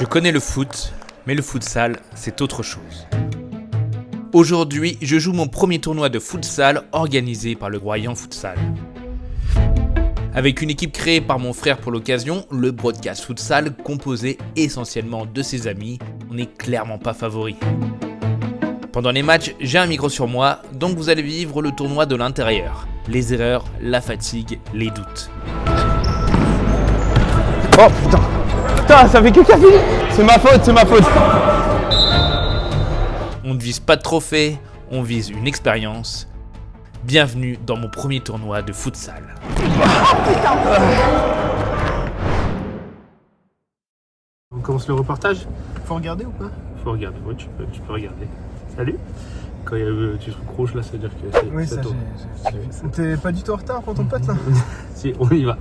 Je connais le foot, mais le futsal, c'est autre chose. Aujourd'hui, je joue mon premier tournoi de futsal organisé par le Royan Futsal. Avec une équipe créée par mon frère pour l'occasion, le Broadcast Futsal, composé essentiellement de ses amis, on n'est clairement pas favori. Pendant les matchs, j'ai un micro sur moi, donc vous allez vivre le tournoi de l'intérieur. Les erreurs, la fatigue, les doutes. Oh putain! Putain, ça fait que café! C'est ma faute! On ne vise pas de trophée, on vise une expérience. Bienvenue dans mon premier tournoi de futsal. On commence le reportage? Faut regarder ou pas? Faut regarder, ouais, tu peux regarder. Salut! Quand il y a le petit truc rouge là, ça veut dire que c'est Oui, ça tourne. T'es pas du tout en retard pour ton pote là? Si, on y va.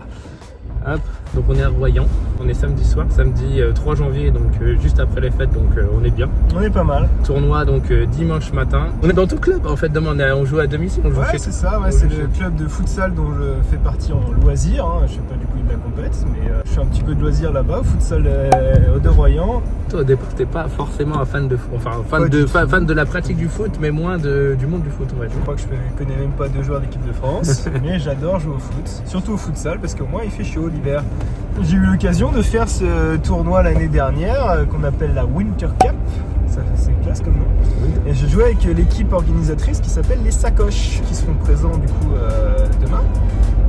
Hop, donc on est à Royan, on est samedi soir, samedi 3 janvier, donc juste après les fêtes, donc on est bien. On est pas mal. Tournoi donc dimanche matin. On est dans ton club en fait, demain on joue à domicile. On joue Ouais, c'est ça, ouais, c'est le club de futsal dont je fais partie en loisir. Hein. Je fais pas du coup de la compète, mais je fais un petit peu de loisir là-bas, futsal de Royan. Toi au départ t'es pas forcément un fan de fan de la pratique du foot, mais moins du monde du foot, ouais. Je crois que je connais même pas 2 joueurs d'équipe de France, mais j'adore jouer au foot, surtout au futsal parce qu'au moins il fait chaud l'hiver. J'ai eu l'occasion de faire ce tournoi l'année dernière qu'on appelle la Winter Cup. Ça, c'est classe comme nom. Et je jouais avec l'équipe organisatrice qui s'appelle les Sacoches, qui seront présents du coup demain.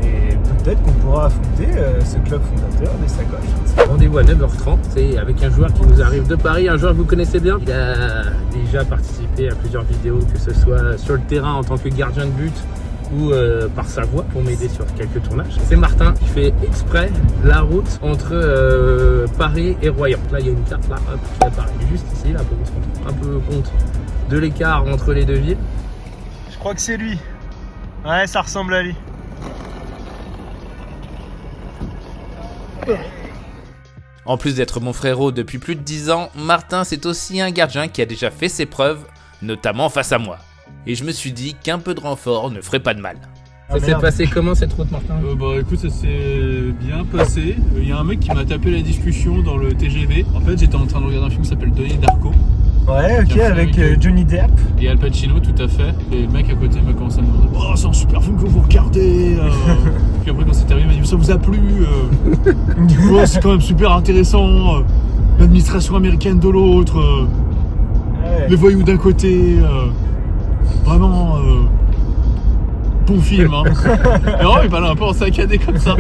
Et peut-être qu'on pourra affronter ce club fondateur des Sacoches. Rendez-vous à 9h30, c'est avec un joueur qui nous arrive de Paris, un joueur que vous connaissez bien. Il a déjà participé à plusieurs vidéos, que ce soit sur le terrain en tant que gardien de but ou par sa voix pour m'aider sur quelques tournages. C'est Martin qui fait exprès la route entre Paris et Royan. Là il y a une carte là, hop, qui apparaît juste ici, là pour qu'on se rende un peu compte de l'écart entre les deux villes. Je crois que c'est lui. Ouais, ça ressemble à lui. En plus d'être mon frérot depuis plus de 10 ans, Martin c'est aussi un gardien qui a déjà fait ses preuves, notamment face à moi. Et je me suis dit qu'un peu de renfort ne ferait pas de mal. Ça s'est passé comment cette route, Martin? Bah écoute, ça s'est bien passé. Il y a un mec qui m'a tapé la discussion dans le TGV. En fait, j'étais en train de regarder un film qui s'appelle Donnie Darko. Ouais, ok, avec Johnny Depp. Et Al Pacino, tout à fait. Et le mec à côté m'a commencé à me demander: oh, c'est un super film que vous regardez. Puis après, quand c'est terminé, il m'a dit: ça vous a plu? Oh, c'est quand même super intéressant. L'administration américaine de l'autre. Ouais. Les voyous d'un côté. Vraiment. Bon film, hein. Non, il parlait un peu en saccadé comme ça.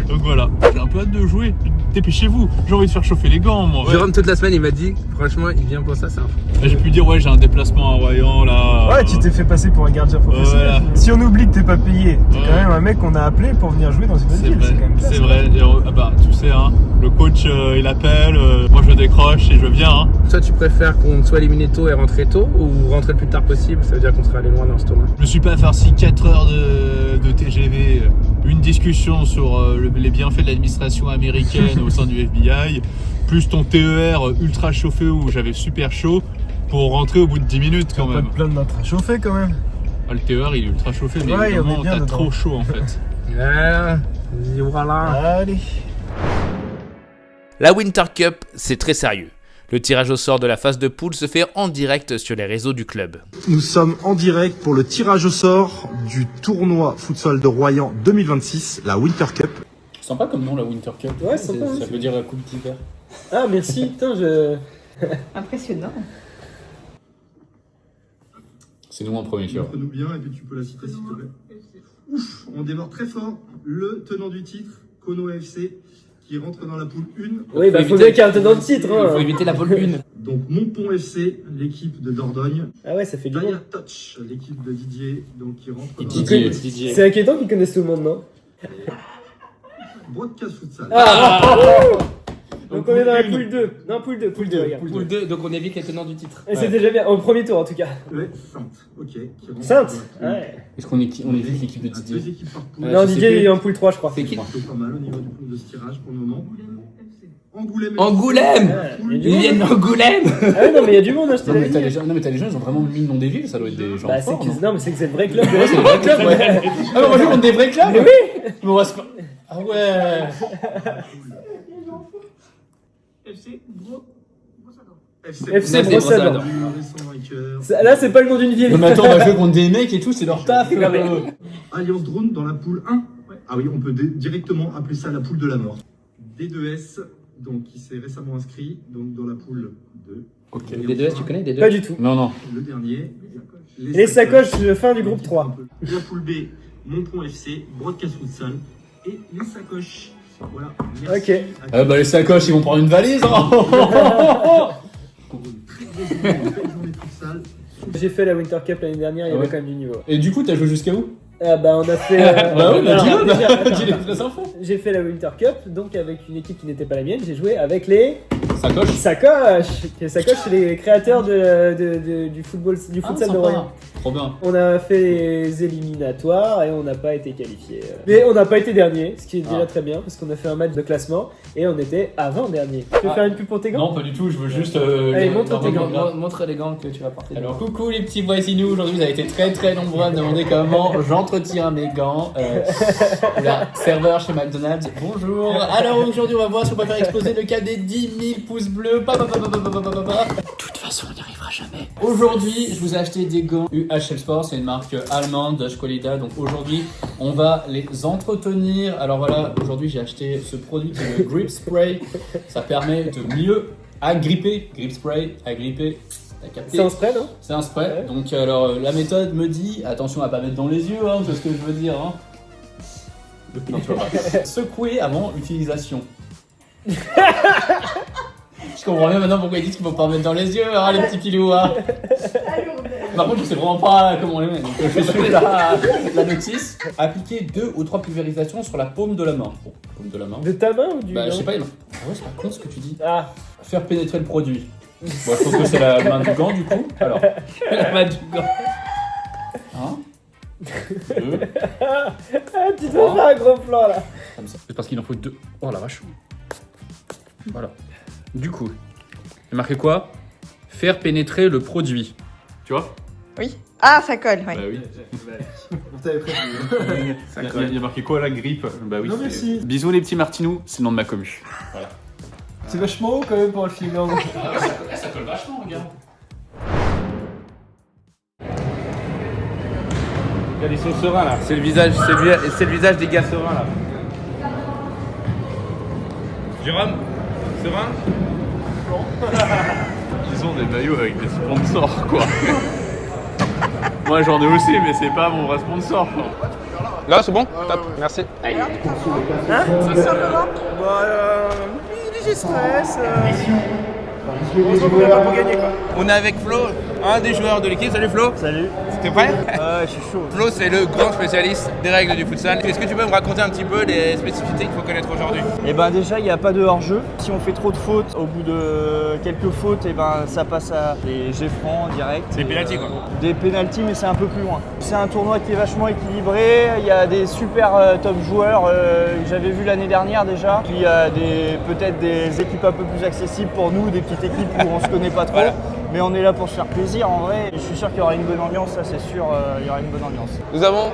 Donc voilà, j'ai un peu hâte de jouer. Dépêchez-vous, j'ai envie de faire chauffer les gants, moi. Ouais. Jérôme, toute la semaine, il m'a dit, franchement, il vient pour ça, c'est un fou. J'ai pu dire, ouais, j'ai un déplacement à Royan là. Ouais, tu t'es fait passer pour un gardien professionnel. Ouais. Si on oublie que t'es pas payé, t'es Ouais. quand même un mec qu'on a appelé pour venir jouer dans une autre C'est ville. vrai, C'est quand même classe. c'est vrai. Et, bah, tu sais, hein, le coach il appelle, moi je décroche et je viens. Hein. Toi, tu préfères qu'on soit éliminé tôt et rentrer tôt ou rentrer le plus tard possible? Ça veut dire qu'on serait allé loin dans ce tournoi. Je me suis pas farci 4 heures de TGV, une discussion sur les bienfaits de l'administration américaine au sein du FBI, plus ton TER ultra chauffé où j'avais super chaud pour rentrer au bout de 10 minutes quand Pas même. de plein de notre chauffé quand même. Ah, le TER il est ultra chauffé, mais Ouais, évidemment on est bien t'as dedans. trop chaud en fait. Et voilà. Allez. La Winter Cup, c'est très sérieux. Le tirage au sort de la phase de poule se fait en direct sur les réseaux du club. Nous sommes en direct pour le tirage au sort du tournoi futsal de Royan 2026, la Winter Cup. Sympa comme nom la Winter Cup. Ouais, sympa, Ça veut dire la coupe d'hiver. Ah merci, putain je... Impressionnant. C'est nous en premier, tu vois. Montre-nous bien et puis tu peux la citer s'il te plaît. Ouf, on démarre très fort. Le tenant du titre, Kono FC, qui rentre dans la poule 1. Oui, bah faut bien qu'il y ait un tenant de titre. Il faut Hein. éviter la poule 1. Donc Montpont FC, l'équipe de Dordogne. Ah ouais, ça fait du Daya monde. Touch, l'équipe de Didier, donc qui rentre dans Didier. la Didier. C'est inquiétant qu'ils connaissent tout le monde, non? Broadcast Futsal. Donc on est dans la poule 2. Non, poule 2, regarde. Poule 2, donc on évite les tenants du titre. Et c'est déjà bien, au premier tour en tout cas. Ouais, Sainte, ok. Qui rentre Sainte. dans la poule. Ouais. Est-ce qu'on évite l'équipe de À Didier? 2 équipes par poule. Non, je sais Didier plus. il est en poule 3 je crois. C'est qui? C'est pas mal au niveau du pool de ce tirage pour le moment. Angoulême. Angoulême! Ouais, il y a du Ils monde. viennent d'Angoulême! Ah ouais, non, mais il y a du monde, hein, je te Non l'avais mais, dit. t'as les gens, ils ont vraiment mis le nom des villes, ça doit être des gens Bah, c'est forts, non non, mais c'est que c'est le vrai club. Ouais, c'est le vrai club, ouais. Ah, mais on va jouer contre des vrais clubs? Mais oui! Mais on va se faire... Ah ouais. FC Brossador. Récent vainqueur. Là, c'est pas le nom d'une ville. Non mais attends, on va jouer contre des mecs et tout, c'est leur taf. Alliance Drone dans la poule 1. Ah oui, on peut directement appeler ça la poule de la mort. D2S, donc qui s'est récemment inscrit donc dans la poule 2. Ok. D2S, tu connais D2S? Pas du tout. Non, non. Le dernier. Les sacoches, fin du groupe 3. La poule B, Montpont FC, Broadcast Futsal et les sacoches. Voilà. Merci Ok. à Bah les sacoches, ils vont prendre une valise. Hein. pour une très belle journée de futsal. J'ai fait la Winter Cup l'année dernière, il y avait quand même du niveau. Et du coup, t'as joué jusqu'à où? Ah bah on a fait... Bah oui, bah alors, déjà, dis-le, dis les infos. j'ai fait la Winter Cup, donc avec une équipe qui n'était pas la mienne, j'ai joué avec les Sacoche. sacoches. Les sacoches, c'est les créateurs du football, du futsal de Royan. Trop bien. On a fait les éliminatoires et on n'a pas été qualifié. Mais on n'a pas été dernier, ce qui est déjà très bien parce qu'on a fait un match de classement et on était avant-dernier. Tu veux faire une pub pour tes gants? Non, pas du tout, je veux juste. Allez, montre tes gants. Montre les gants que tu vas porter. Alors coucou les petits voisinous, aujourd'hui vous avez été très nombreux à me demander comment j'entretiens mes gants. Là, serveur chez McDonald's, bonjour. Alors aujourd'hui on va voir si on va faire exploser le cas des 10 000 pouces bleus. De toute façon on n'y arrivera jamais. Aujourd'hui je vous ai acheté des gants UHL Sport, c'est une marque allemande de Qualida. Donc aujourd'hui on va les entretenir. Alors voilà, aujourd'hui j'ai acheté ce produit qui est le Grip Spray. Ça permet de mieux agripper, Grip Spray, agripper. C'est un spray, non? C'est un spray. Donc alors la méthode me dit, attention à pas mettre dans les yeux, hein, c'est ce que je veux dire. Hein. Non, tu vois pas. Secouer avant utilisation. Je comprends bien maintenant pourquoi ils disent qu'il faut pas mettre dans les yeux, hein, les petits pilous. Hein. Par contre, je sais vraiment pas comment les mettre. Donc je suis la notice. Appliquer 2 ou 3 pulvérisations sur la paume de la main. Bon, paume de la main. De ta main ou du Bah je gant? sais pas, ah ouais, c'est pas con ce que tu dis. Ah. Faire pénétrer le produit. Bon, je pense que c'est la main du gant du coup. Alors, La main du gant. 1, 2, Ah, tu dois faire un gros plan là. comme ça. C'est parce qu'il en faut 2. Oh la vache. Voilà. Du coup, c'est marqué quoi? Faire pénétrer le produit. Tu vois? Oui. Ah, ça colle, oui. Bah oui. On t'avait prévenu. Il y a marqué quoi la grippe? Bah oui. Non, merci. Bisous les petits Martinous, c'est le nom de ma commu. Voilà. C'est vachement haut quand même pour le film. Hein. Ça colle vachement, regarde. Regarde, ils sont sereins là. C'est le visage des gars sereins là. Jérôme, serein? Ils ont des maillots avec des sponsors quoi. Moi j'en ai aussi mais c'est pas mon vrai sponsor. Là, c'est bon? Top, merci. Léger stress. On se retrouve là pour gagner quoi. On est avec Flo, un des joueurs de l'équipe. Salut Flo. Salut. T'es prêt? Je suis chaud. Flo, c'est le grand spécialiste des règles du futsal. Est-ce que tu peux me raconter un petit peu les spécificités qu'il faut connaître aujourd'hui? Et ben déjà il n'y a pas de hors-jeu. Si on fait trop de fautes, au bout de quelques fautes, et ben ça passe à des jets francs direct. C'est des pénaltys quoi. Des pénaltys mais c'est un peu plus loin. C'est un tournoi qui est vachement équilibré, il y a des super top joueurs que j'avais vu l'année dernière déjà. Puis il y a peut-être des équipes un peu plus accessibles pour nous, des petites équipes où on se connaît pas trop. Voilà. Mais on est là pour se faire plaisir en vrai. Je suis sûr qu'il y aura une bonne ambiance, ça c'est sûr, il y aura une bonne ambiance. Nous avons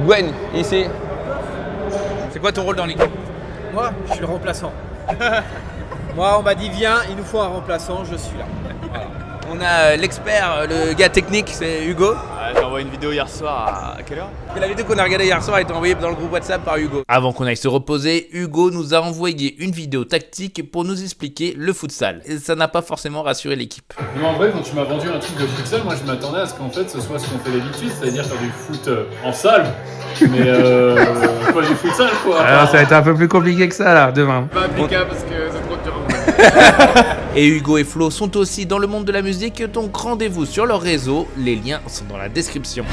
Gwen ici. C'est quoi ton rôle dans l'équipe? Moi, je suis le remplaçant. Moi, on m'a dit viens, il nous faut un remplaçant, je suis là. Voilà. On a l'expert, le gars technique, c'est Hugo. J'ai envoyé une vidéo hier soir à quelle heure? La vidéo qu'on a regardée hier soir a été envoyée dans le groupe WhatsApp par Hugo. Avant qu'on aille se reposer, Hugo nous a envoyé une vidéo tactique pour nous expliquer le futsal. Et ça n'a pas forcément rassuré l'équipe. Mais en vrai, quand tu m'as vendu un truc de futsal, moi je m'attendais à ce qu'en fait ce soit ce qu'on fait d'habitude, c'est-à-dire faire du foot en salle, mais pas du futsal quoi. Alors ça va être un peu plus compliqué que ça là, demain. Pas applicable parce que c'est trop dur. Et Hugo et Flo sont aussi dans le monde de la musique, donc rendez-vous sur leur réseau, les liens sont dans la description.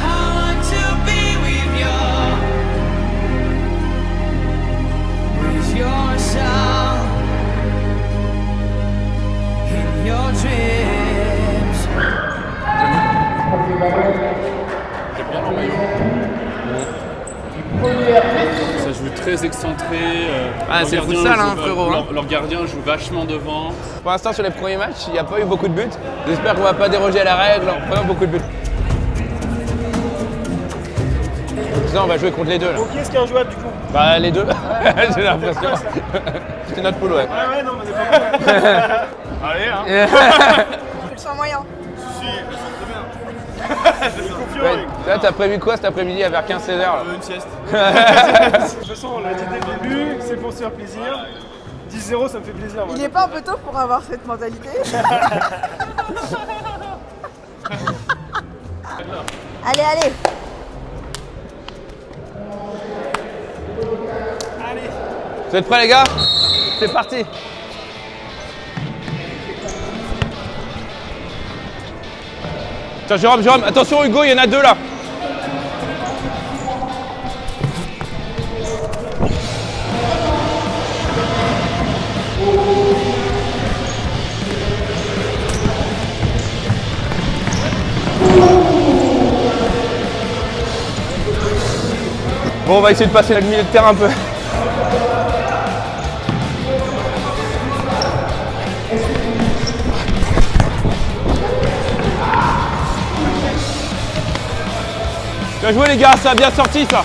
Ça joue très excentré. Ah, c'est le futsal, hein, frérot. Leur gardien joue vachement devant. Pour l'instant, sur les premiers matchs, il n'y a pas eu beaucoup de buts. J'espère qu'on va pas déroger à la règle en prenant beaucoup de buts. Donc ça, on va jouer contre les deux là. Ok, ce qui est injouable du coup. Bah les deux, j'ai l'impression. C'est notre poule, ouais. Ouais, non, mais on est pas mal. Allez, hein. Je le sens moyen. Si, je le sens très bien. Je suis confiant. Ouais. Là, t'as prévu quoi cet après-midi vers 15-16 heures? Une sieste. De toute façon, on l'a dit dès le début, c'est pour se faire plaisir. 10-0, ça me fait plaisir. Moi. Il est pas un peu tôt pour avoir cette mentalité? Allez, allez. Vous êtes prêts les gars? C'est parti. Tiens Jérôme, attention Hugo, il y en a deux là. Bon, on va essayer de passer le milieu de terrain un peu. Bien joué les gars, ça a bien sorti ça.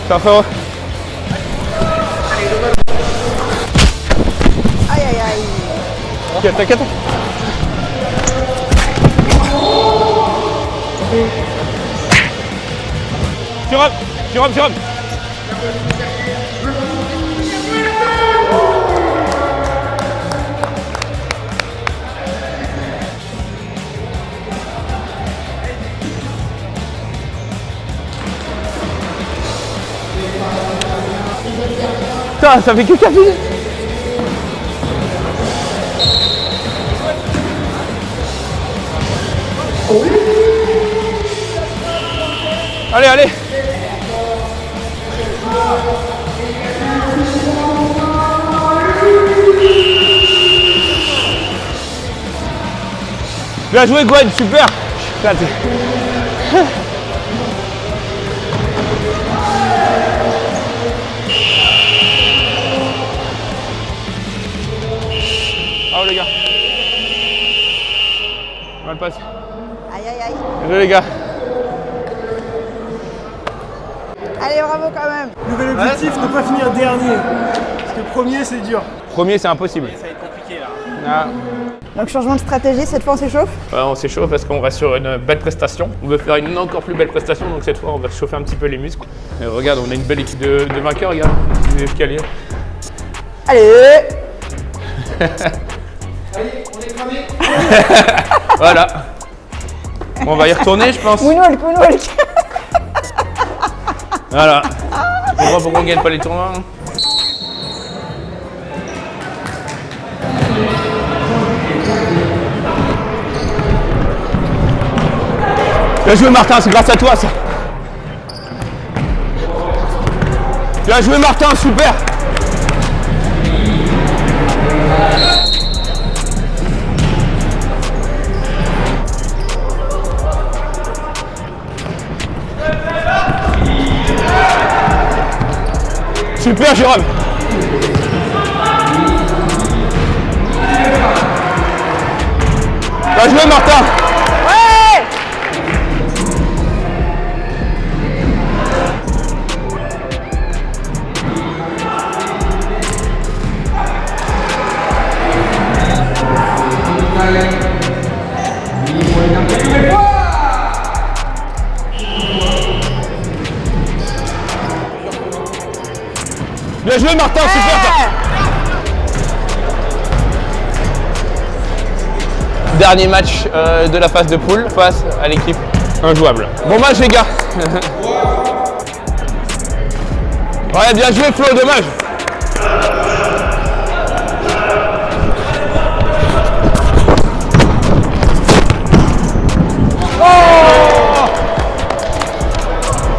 Ça frérot. Aïe, aïe, aïe. T'inquiète. Jérôme. Putain, ça fait que 4 minutes. Allez. Bien joué Gwen, super. Ah les gars. Mal passe. Aïe, aïe, aïe. Bien joué les gars. Allez, bravo quand même. Nouvel objectif, ne pas finir dernier. Parce que premier, c'est dur. Premier, c'est impossible. Ça va être compliqué là. Ah. Donc changement de stratégie, cette fois on s'échauffe? On s'échauffe parce qu'on reste sur une belle prestation. On veut faire une encore plus belle prestation, donc cette fois on va se chauffer un petit peu les muscles. Et regarde, on a une belle équipe de vainqueurs, regarde, du escalier. Allez. Allez, on est cramé. Voilà. Bon, on va y retourner, je pense. Moonwalk. Voilà. On voit pourquoi on gagne pas les tournois. Bien joué Martin, c'est grâce à toi ça. Bien joué Martin, super. Super Jérôme. Bien joué Martin. Ouais. Bien joué Martin, super ça. Dernier match de la phase de poule face à l'équipe injouable. Bon match les gars. Ouais, bien joué Flo, dommage.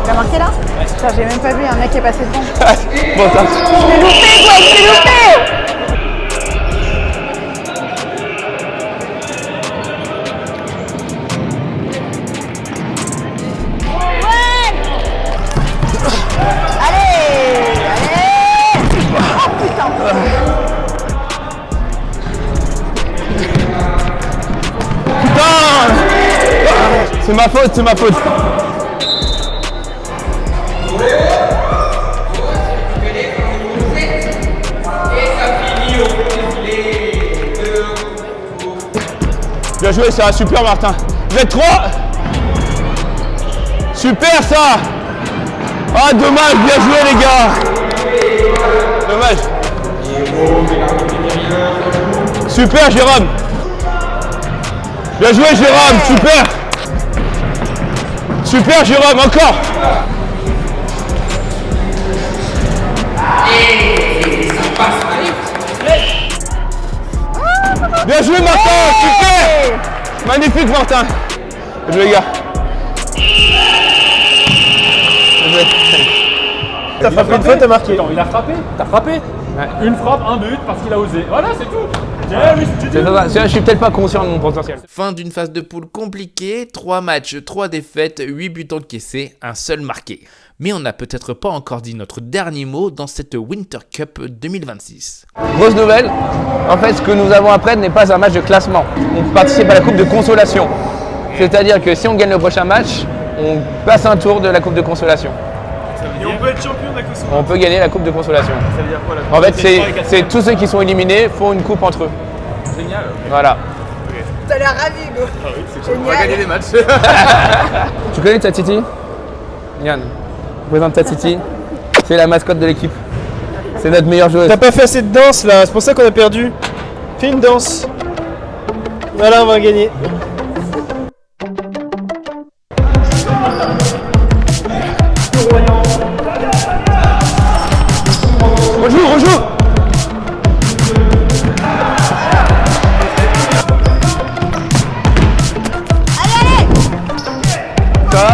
Il a marqué là? Putain, j'ai même pas vu un mec qui est passé devant. Bon, ça. Je l'ai loupé quoi, je l'ai loupé. C'est ma faute, c'est ma faute. Bien joué, ça va super Martin. Vous êtes 3. Super ça. Ah dommage, bien joué les gars. Dommage. Super Jérôme. Bien joué Jérôme, super. Super Jérôme, encore. Bien joué Martin, super. Magnifique Martin. Bien joué les gars. Bien joué. T'as frappé une fois, t'as marqué. Il a frappé. T'as frappé. Ouais. Une frappe, un but parce qu'il a osé. Voilà, c'est tout. Je suis peut-être pas conscient de mon potentiel. Fin d'une phase de poule compliquée, 3 matchs, 3 défaites, 8 buts encaissés, un seul marqué. Mais on n'a peut-être pas encore dit notre dernier mot dans cette Winter Cup 2026. Grosse nouvelle, en fait ce que nous avons après n'est pas un match de classement. On participe à la coupe de consolation. C'est-à-dire que si on gagne le prochain match, on passe un tour de la coupe de consolation. Et on peut être champion de la consolation. On peut gagner la coupe de consolation. Ça veut dire quoi la coupe? En fait c'est tous ceux qui sont éliminés font une coupe entre eux. Génial. Voilà. T'as l'air ravi, Hugo. Ah oui, c'est cool. On va gagner des matchs. Tu connais Tatiti? Yann, présente Tatiti. C'est la mascotte de l'équipe. C'est notre meilleure joueuse. T'as pas fait assez de danse là, c'est pour ça qu'on a perdu. Fais une danse. Voilà, on va gagner. Rejoue. Allez. Ça va?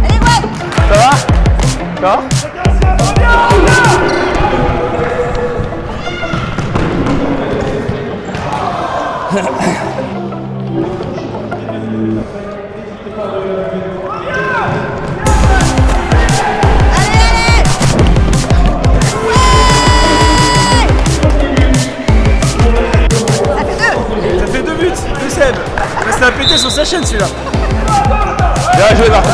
Allez, ouais. Ça va? Ça va? Ça fait 2 buts de Seb. Ça a pété sur sa chaîne celui-là. Bien joué Martin.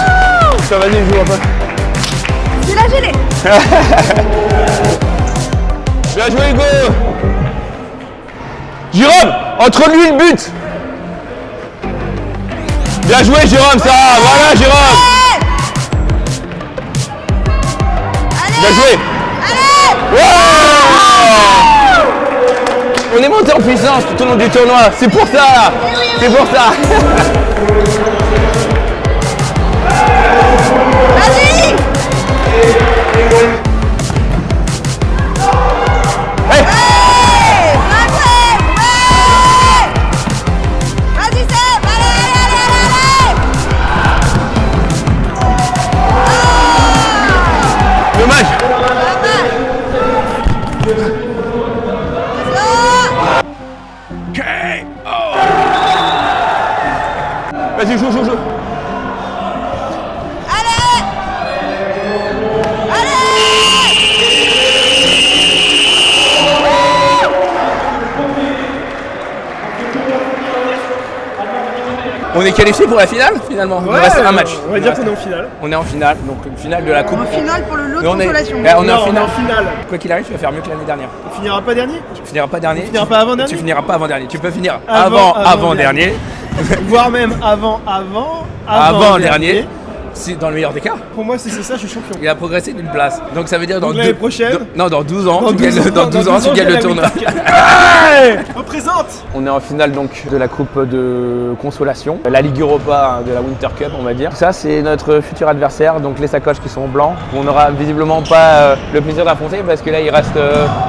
Ça vas-y, joue un peu. Tu l'as gelé. Bien joué Hugo. Jérôme, entre lui et le but. Bien joué Jérôme, ça va. Voilà Jérôme. Bien joué. Ouais. On est monté en puissance tout au long du tournoi. C'est pour ça. C'est pour ça. Vas-y. Hey. Vas-y, Seb. Allez. Dommage. Vas-y, joue. On est qualifié pour la finale finalement. Il reste un match. On va dire qu'on est en finale. On est en finale, donc une finale de la coupe. En finale pour le lot de on est consolation. on est en finale. finale. Quoi qu'il arrive, tu vas faire mieux que l'année dernière. On finira pas dernier? Tu finiras pas dernier. Tu finiras pas avant-dernier? Tu finiras pas avant-dernier. Tu peux finir Avant avant-dernier. Voire même Avant-dernier. C'est dans le meilleur des cas. Pour moi, si c'est ça, je suis champion. Il a progressé d'une place. Donc ça veut dire dans l'année prochaine. Dans 12 ans, tu gagnes le tournoi. Représente. On est en finale donc de la coupe de consolation, la Ligue Europa de la Winter Cup on va dire. Ça c'est notre futur adversaire, donc les sacoches qui sont blancs. On n'aura visiblement pas le plaisir d'affronter parce que là il reste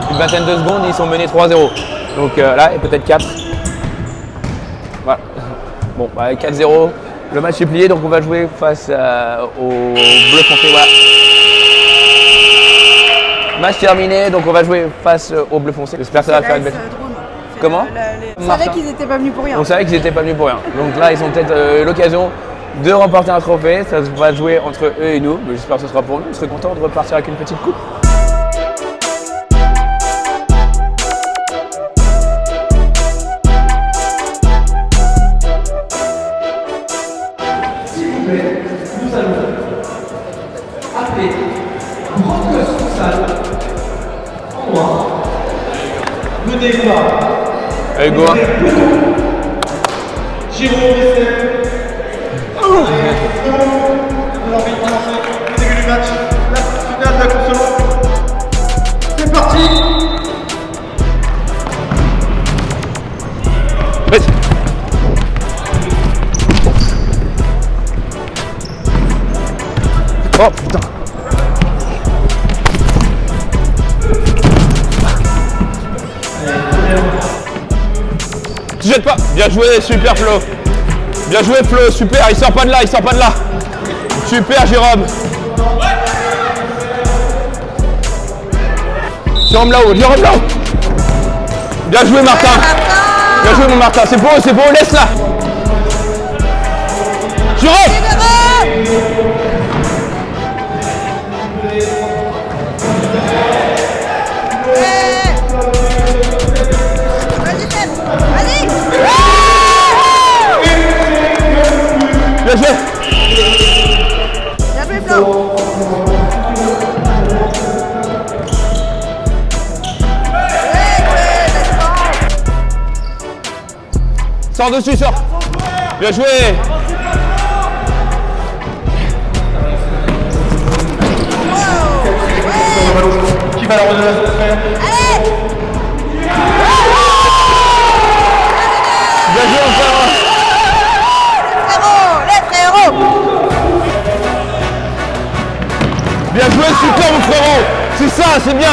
une vingtaine de secondes, ils sont menés 3-0. Donc là et peut-être 4. Voilà. Bon, 4-0. Le match est plié, donc on va jouer face au bleu foncé. Voilà. Match terminé, donc on va jouer face au bleu foncé. J'espère que ça va faire une belle. Comment? On savait qu'ils n'étaient pas venus pour rien. On savait qu'ils n'étaient pas venus pour rien. Donc là, ils ont peut-être l'occasion de remporter un trophée. Ça va jouer entre eux et nous. J'espère que ce sera pour nous. On serait content de repartir avec une petite coupe. Nous allons appeler un brodequeuse futsal en noir, mené par Allez, go. Début du match, la finale de la console. C'est parti. Vas-y. Oh putain. Tu jettes pas. Bien joué, super Flo. Bien joué Flo, super, il sort pas de là, il sort pas de là. Super Jérôme. Jérôme là-haut, Jérôme là-haut. Bien joué Martin. Bien joué mon Martin, c'est beau, laisse là. Jérôme. Bien joué. Bien joué, Flo. Sors dessus, sors. Bien joué. Qui va la redonner à son frère? Bien joué mon frère. Les frérots. Bien joué, super mon frérot. C'est ça, c'est bien.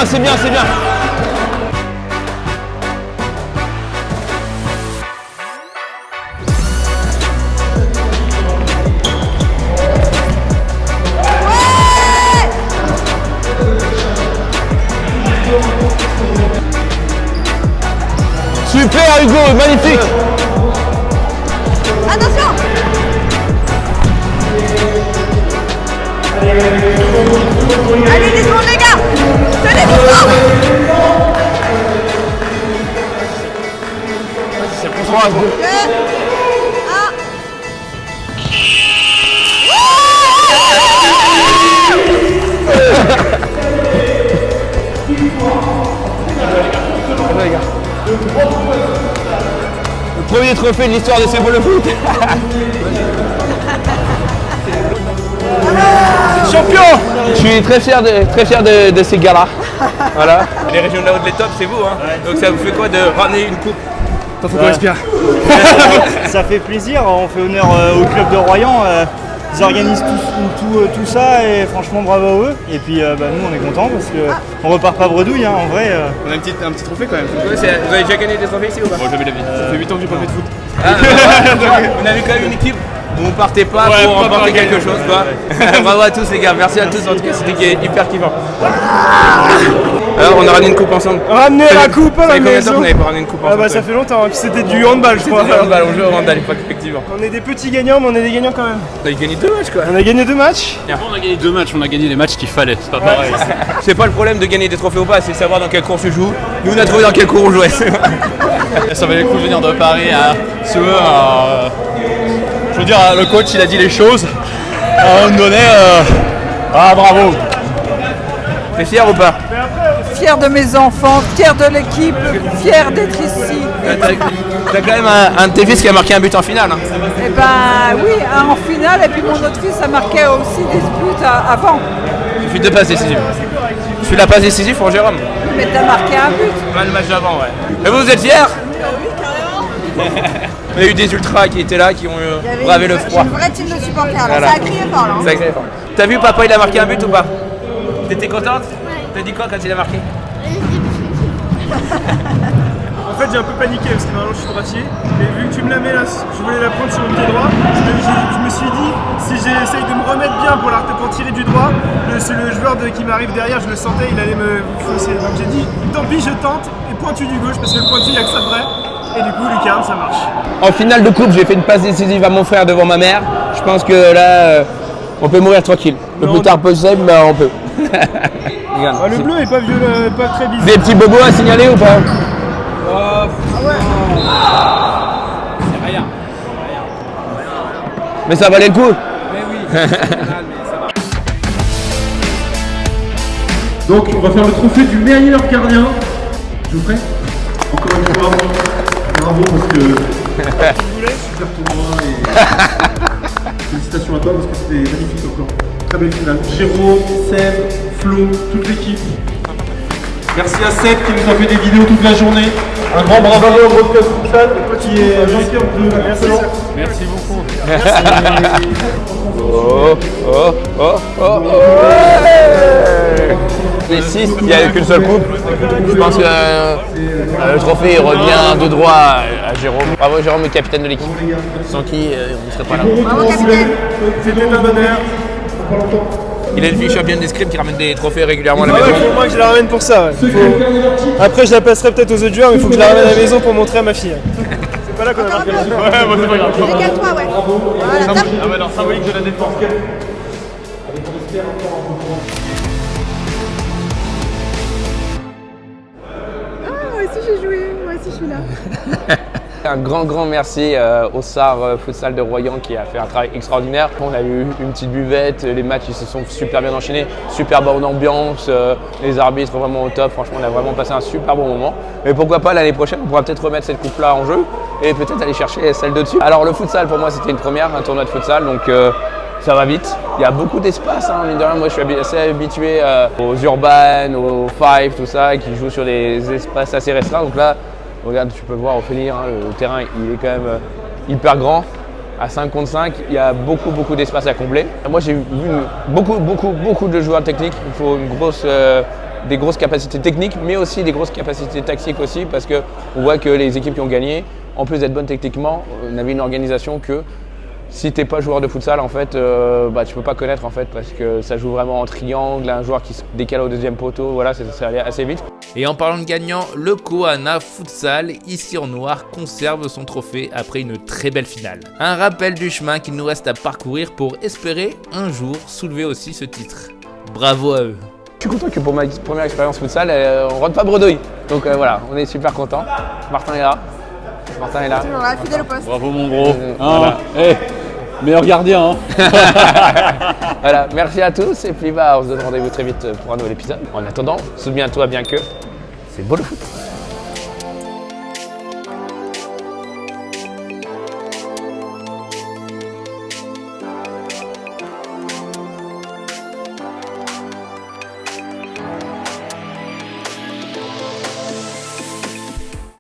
Super Hugo, magnifique. Attention. Allez, descendez les gars. Tenez doucement. C'est pour 3 à 2. 2, 1. Les gars. Le premier trophée de l'histoire de C'est beau le foot. Champion. Je suis très fier de ces gars-là. Voilà. Les régions de la haute les top, c'est vous. Hein. Donc ça vous fait quoi de ramener une coupe? Faut qu'on respire. Ça fait plaisir, on fait honneur au club de Royan. Ils organisent tout ça et franchement bravo à eux. Et puis nous on est contents parce qu'on repart pas bredouille en vrai. On a un petit trophée quand même. Vous avez déjà gagné des trophées ici ou pas? Moi jamais la vie. Ça fait 8 ans que j'ai pas fait de foot. On avait quand même une équipe où on partait pas pour remporter quelque chose quoi. Bravo à tous les gars, merci à tous en tout cas, c'était hyper kiffant. Alors on a ramené une coupe ensemble. Ramener la coupe à la maison. Vous n'avez pas ramené une coupe ensemble? Ça fait longtemps, et puis c'était du handball je crois. C'était du handball, on joue au handball effectivement. On est des petits gagnants mais on est des gagnants quand même. On a gagné 2 matchs quoi. On a gagné 2 matchs. On a gagné 2 matchs, on a gagné les matchs qu'il fallait, c'est pas pareil. C'est pas le problème de gagner des trophées ou pas, c'est de savoir dans quel cours tu joues. Nous on a trouvé dans quel cours on jouait. Ça valait le coup de venir de Paris à je veux dire, le coach il a dit les choses. On donnait bravo. T'es fier ou pas? Fier de mes enfants, fier de l'équipe, fier d'être ici. T'as quand même un de tes fils qui a marqué un but en finale. Hein. Eh ben oui, en finale, et puis mon autre fils a marqué aussi des buts avant. Il fait 2 passes décisives. Je suis la passe décisive pour Jérôme. Mais t'as marqué un but. Le match d'avant, ouais. Et vous êtes fiers? Oui, carrément. Il y a eu des ultras qui étaient là, qui ont bravé le froid. Une vraie team de supporters, là. Voilà. Ça a crié fort là. Ça a crié fort. T'as vu papa il a marqué un but ou pas? T'étais contente? T'as dit quoi quand il a marqué? En fait j'ai un peu paniqué parce que normalement je suis droitier. Et vu que tu me la mets là, je voulais la prendre sur le pied droit. Je me suis dit, si j'essaye de me remettre bien pour tirer du droit, le joueur qui m'arrive derrière, je le sentais, il allait me fausser. Donc j'ai dit, tant pis je tente, et pointu du gauche, parce que le pointu il n'y a que ça de vrai. Et du coup lucarne ça marche. En finale de coupe, j'ai fait une passe décisive à mon frère devant ma mère. Je pense que là, on peut mourir tranquille. Le plus tard possible, mais on peut. Regarde, le bleu est pas vieux, pas très bizarre. Des petits bobos à signaler ou pas? C'est rien. Mais ça valait le coup. Mais oui, c'est final, mais ça marche. Donc on va faire le trophée du meilleur gardien. Je vous prête? Encore une fois. bravo parce que super tournoi et félicitations à toi parce que c'était magnifique encore. Très belle finale. Jérôme, Seb, Flo, toute l'équipe. Merci à Seb qui nous a fait des vidéos toute la journée. Un grand bravo au broadcast futsal qui est Jean-Pierre de Barcelone. Merci beaucoup. Les 6, il n'y a qu'une seule coupe. Je pense que le trophée revient de droit à Jérôme. Bravo Jérôme, le capitaine de l'équipe. Sans qui on ne serait pas là. Bravo, capitaine. C'était un honneur. Il est le champion d'escrime qui ramène des trophées régulièrement à la Ah ouais, maison. faut moi que je la ramène pour ça. Ouais. Après, je la passerai peut-être aux autres joueurs, mais il faut que je la ramène à la maison pour montrer à ma fille. C'est pas là qu'on a marqué la suite. Ouais, moi c'est pas grave. Régale-toi, ouais. Voilà, top. Ah bah non, symbolique de la défense. Ah, moi aussi j'ai joué, moi aussi je suis là. Un grand merci au SAR Futsal de Royan qui a fait un travail extraordinaire. On a eu une petite buvette, les matchs ils se sont super bien enchaînés, super bonne ambiance, les arbitres vraiment au top, franchement on a vraiment passé un super bon moment. Mais pourquoi pas l'année prochaine, on pourra peut-être remettre cette coupe là en jeu et peut-être aller chercher celle de dessus. Alors le futsal pour moi c'était une première, un tournoi de futsal, donc ça va vite. Il y a beaucoup d'espace, hein, mine de rien. Moi je suis assez habitué aux urbaines, aux five, tout ça, qui jouent sur des espaces assez restreints. Donc là, regarde, tu peux voir Ophélie, hein, le terrain il est quand même hyper grand. À 5 contre 5, il y a beaucoup d'espace à combler. Moi j'ai vu beaucoup de joueurs techniques. Il faut des grosses capacités techniques, mais aussi des grosses capacités tactiques aussi, parce qu'on voit que les équipes qui ont gagné, en plus d'être bonnes techniquement, on avait une organisation que si t'es pas joueur de futsal, en fait, tu peux pas connaître en fait, parce que ça joue vraiment en triangle, un joueur qui se décale au deuxième poteau, voilà, ça allait assez vite. Et en parlant de gagnant, le Kohana Futsal, ici en noir, conserve son trophée après une très belle finale. Un rappel du chemin qu'il nous reste à parcourir pour espérer un jour soulever aussi ce titre. Bravo à eux. Je suis content que pour ma première expérience futsal, on rentre pas bredouille. Donc voilà, on est super content. Martin est là. Martin est là. Toujours là, fidèle au poste. Bravo mon gros. Voilà. Hey, meilleur gardien. Voilà, merci à tous et puis on se donne rendez-vous très vite pour un nouvel épisode. En attendant, souviens-toi bien que c'est beau le foot.